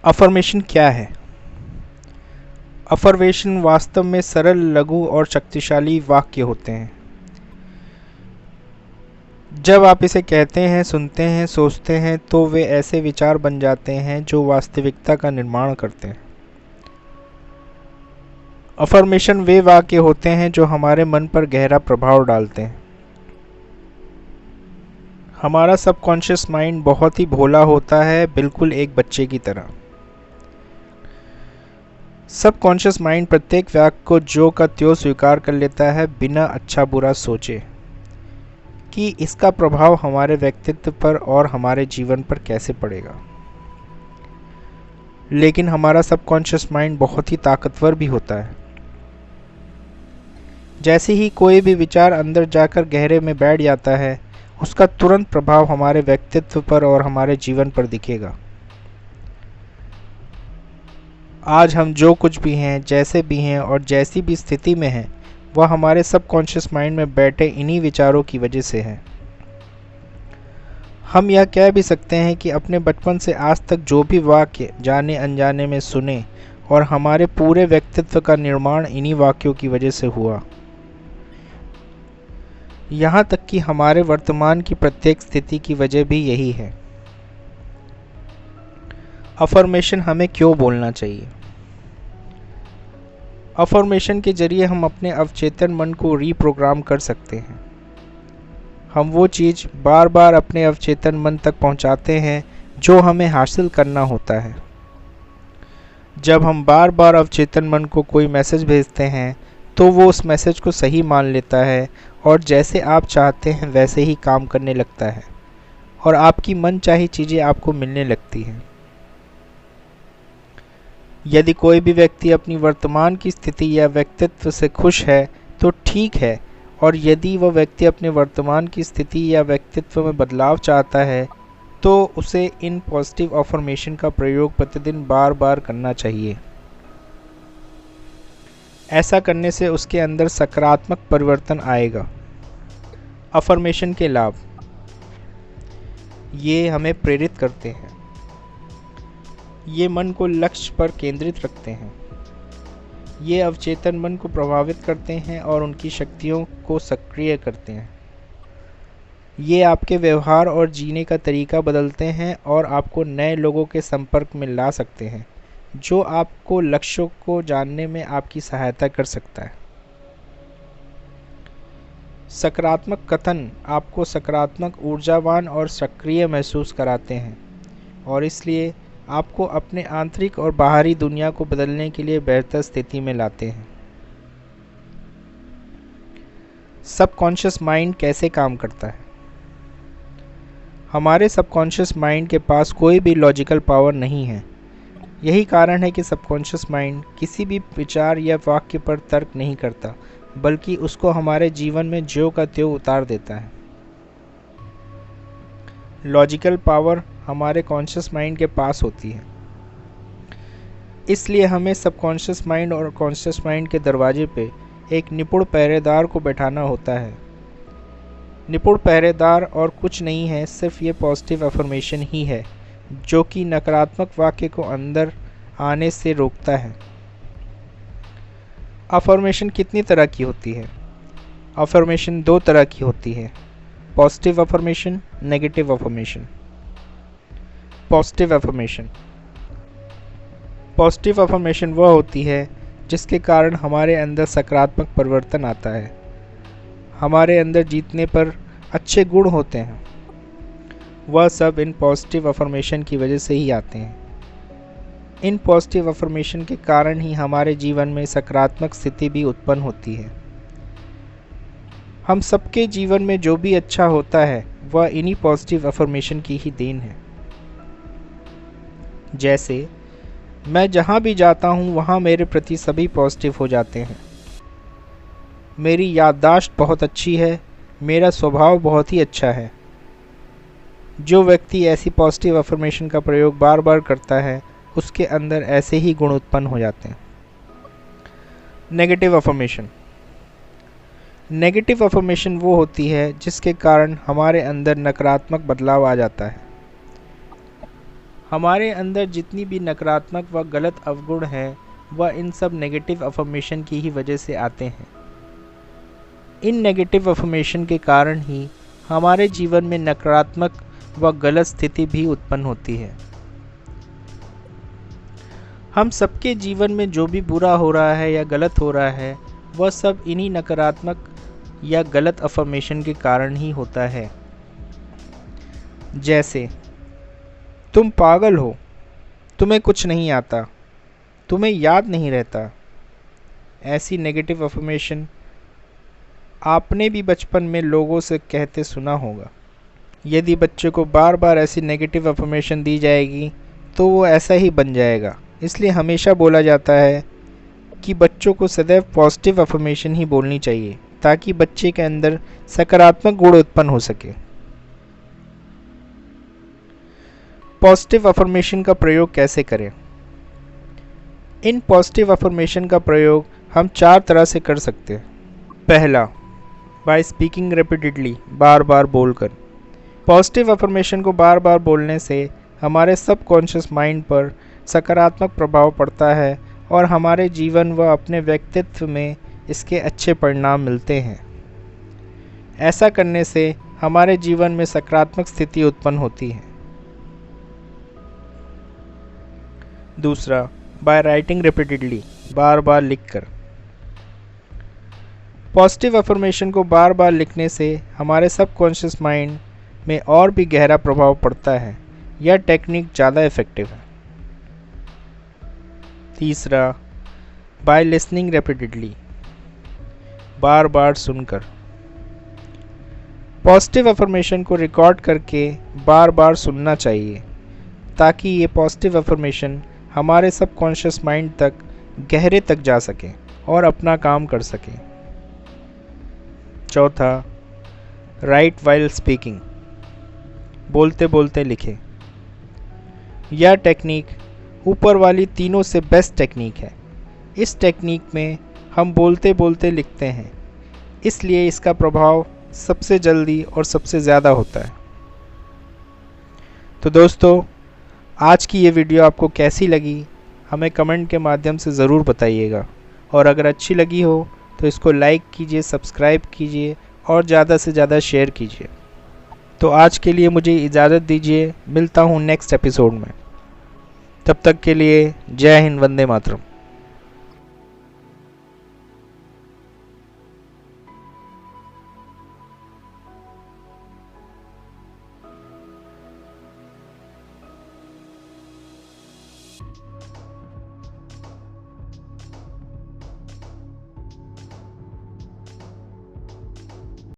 Affirmation क्या है? Affirmation वास्तव में सरल, लघु और शक्तिशाली वाक्य होते हैं। जब आप इसे कहते हैं, सुनते हैं, सोचते हैं तो वे ऐसे विचार बन जाते हैं जो वास्तविकता का निर्माण करते हैं। अफर्मेशन वे वाक्य होते हैं जो हमारे मन पर गहरा प्रभाव डालते हैं। हमारा सबकॉन्शियस माइंड बहुत ही भोला होता है, बिल्कुल एक बच्चे की तरह। सबकॉन्शियस माइंड प्रत्येक वाक्य को जो का त्यों स्वीकार कर लेता है, बिना अच्छा बुरा सोचे कि इसका प्रभाव हमारे व्यक्तित्व पर और हमारे जीवन पर कैसे पड़ेगा। लेकिन हमारा सबकॉन्शियस माइंड बहुत ही ताकतवर भी होता है। जैसे ही कोई भी विचार अंदर जाकर गहरे में बैठ जाता है, उसका तुरंत प्रभाव हमारे व्यक्तित्व पर और हमारे जीवन पर दिखेगा। आज हम जो कुछ भी हैं, जैसे भी हैं और जैसी भी स्थिति में हैं, वह हमारे सबकॉन्शियस माइंड में बैठे इन्हीं विचारों की वजह से है। हम यह कह भी सकते हैं कि अपने बचपन से आज तक जो भी वाक्य जाने अनजाने में सुने, और हमारे पूरे व्यक्तित्व का निर्माण इन्हीं वाक्यों की वजह से हुआ। यहाँ तक कि हमारे वर्तमान की प्रत्येक स्थिति की वजह भी यही है। अफर्मेशन हमें क्यों बोलना चाहिए? अफर्मेशन के जरिए हम अपने अवचेतन मन को रीप्रोग्राम कर सकते हैं। हम वो चीज़ बार बार अपने अवचेतन मन तक पहुंचाते हैं जो हमें हासिल करना होता है। जब हम बार बार अवचेतन मन को कोई मैसेज भेजते हैं तो वो उस मैसेज को सही मान लेता है और जैसे आप चाहते हैं वैसे ही काम करने लगता है, और आपकी मनचाही चीज़ें आपको मिलने लगती हैं। यदि कोई भी व्यक्ति अपनी वर्तमान की स्थिति या व्यक्तित्व से खुश है तो ठीक है, और यदि वह व्यक्ति अपने वर्तमान की स्थिति या व्यक्तित्व में बदलाव चाहता है तो उसे इन पॉजिटिव अफर्मेशन का प्रयोग प्रतिदिन बार बार करना चाहिए। ऐसा करने से उसके अंदर सकारात्मक परिवर्तन आएगा। अफर्मेशन के लाभ: ये हमें प्रेरित करते हैं। ये मन को लक्ष्य पर केंद्रित रखते हैं। ये अवचेतन मन को प्रभावित करते हैं और उनकी शक्तियों को सक्रिय करते हैं। ये आपके व्यवहार और जीने का तरीका बदलते हैं और आपको नए लोगों के संपर्क में ला सकते हैं, जो आपको लक्ष्यों को जानने में आपकी सहायता कर सकता है। सकारात्मक कथन आपको सकारात्मक, ऊर्जावान और सक्रिय महसूस कराते हैं, और इसलिए आपको अपने आंतरिक और बाहरी दुनिया को बदलने के लिए बेहतर स्थिति में लाते हैं। सबकॉन्शियस माइंड कैसे काम करता है? हमारे सबकॉन्शियस माइंड के पास कोई भी लॉजिकल पावर नहीं है। यही कारण है कि सबकॉन्शियस माइंड किसी भी विचार या वाक्य पर तर्क नहीं करता, बल्कि उसको हमारे जीवन में ज्यों का त्यों उतार देता है। लॉजिकल पावर हमारे कॉन्शियस माइंड के पास होती है, इसलिए हमें सबकॉन्शियस माइंड और कॉन्शियस माइंड के दरवाजे पे एक निपुण पहरेदार को बैठाना होता है। निपुण पहरेदार और कुछ नहीं है, सिर्फ ये पॉजिटिव अफर्मेशन ही है जो कि नकारात्मक वाक्य को अंदर आने से रोकता है। अफर्मेशन कितनी तरह की होती है? अफर्मेशन दो तरह की होती है: positive affirmation, negative affirmation. Positive affirmation positive affirmation वह होती है जिसके कारण हमारे अंदर सकारात्मक परिवर्तन आता है। हमारे अंदर जीतने पर अच्छे गुण होते हैं, वह सब इन पॉजिटिव अफर्मेशन की वजह से ही आते हैं। इन पॉजिटिव अफर्मेशन के कारण ही हमारे जीवन में सकारात्मक स्थिति भी उत्पन्न होती है। हम सबके जीवन में जो भी अच्छा होता है वह इन्हीं पॉजिटिव अफर्मेशन की ही देन है। जैसे मैं जहाँ भी जाता हूँ वहाँ मेरे प्रति सभी पॉजिटिव हो जाते हैं। मेरी याददाश्त बहुत अच्छी है, मेरा स्वभाव बहुत ही अच्छा है। जो व्यक्ति ऐसी पॉजिटिव अफर्मेशन का प्रयोग बार बार करता है, उसके अंदर ऐसे ही गुण उत्पन्न हो जाते हैं। नेगेटिव अफर्मेशन नेगेटिव अफर्मेशन वो होती है जिसके कारण हमारे अंदर नकारात्मक बदलाव आ जाता है। हमारे अंदर जितनी भी नकारात्मक व गलत अवगुण हैं वह इन सब नेगेटिव अफर्मेशन की ही वजह से आते हैं। इन नेगेटिव अफर्मेशन के कारण ही हमारे जीवन में नकारात्मक व गलत स्थिति भी उत्पन्न होती है। हम सबके जीवन में जो भी बुरा हो रहा है या गलत हो रहा है वह सब इन्हीं नकारात्मक या गलत अफर्मेशन के कारण ही होता है। जैसे तुम पागल हो, तुम्हें कुछ नहीं आता, तुम्हें याद नहीं रहता। ऐसी नेगेटिव अफर्मेशन आपने भी बचपन में लोगों से कहते सुना होगा। यदि बच्चे को बार बार ऐसी नेगेटिव अफर्मेशन दी जाएगी तो वो ऐसा ही बन जाएगा। इसलिए हमेशा बोला जाता है कि बच्चों को सदैव पॉजिटिव अफर्मेशन ही बोलनी चाहिए ताकि बच्चे के अंदर सकारात्मक गुण उत्पन्न हो सके। पॉजिटिव अफर्मेशन का प्रयोग कैसे करें? इन पॉजिटिव अफर्मेशन का प्रयोग हम 4 तरह से कर सकते हैं। पहला, बाय स्पीकिंग रिपीटेडली, बार बार बोलकर। पॉजिटिव अफर्मेशन को बार बार बोलने से हमारे सबकॉन्शियस माइंड पर सकारात्मक प्रभाव पड़ता है और हमारे जीवन व अपने व्यक्तित्व में इसके अच्छे परिणाम मिलते हैं। ऐसा करने से हमारे जीवन में सकारात्मक स्थिति उत्पन्न होती है। दूसरा, बाय राइटिंग रिपीटेडली, बार बार लिखकर। पॉजिटिव अफर्मेशन को बार बार लिखने से हमारे सबकॉन्शियस माइंड में और भी गहरा प्रभाव पड़ता है। यह टेक्निक ज़्यादा इफ़ेक्टिव है। तीसरा, बाय लिसनिंग रिपीटेडली, बार बार सुनकर। पॉजिटिव अफर्मेशन को रिकॉर्ड करके बार बार सुनना चाहिए ताकि ये पॉजिटिव अफर्मेशन हमारे सबकॉन्शियस माइंड तक गहरे तक जा सके और अपना काम कर सके। चौथा, राइट वाइल स्पीकिंग, बोलते बोलते लिखें। यह टेक्निक ऊपर वाली तीनों से बेस्ट टेक्निक है। इस टेक्निक में हम बोलते बोलते लिखते हैं, इसलिए इसका प्रभाव सबसे जल्दी और सबसे ज़्यादा होता है। तो दोस्तों, आज की ये वीडियो आपको कैसी लगी हमें कमेंट के माध्यम से ज़रूर बताइएगा, और अगर अच्छी लगी हो तो इसको लाइक कीजिए, सब्सक्राइब कीजिए और ज़्यादा से ज़्यादा शेयर कीजिए। तो आज के लिए मुझे इजाज़त दीजिए, मिलता हूँ नेक्स्ट एपिसोड में। तब तक के लिए जय हिंद, वंदे मातरम।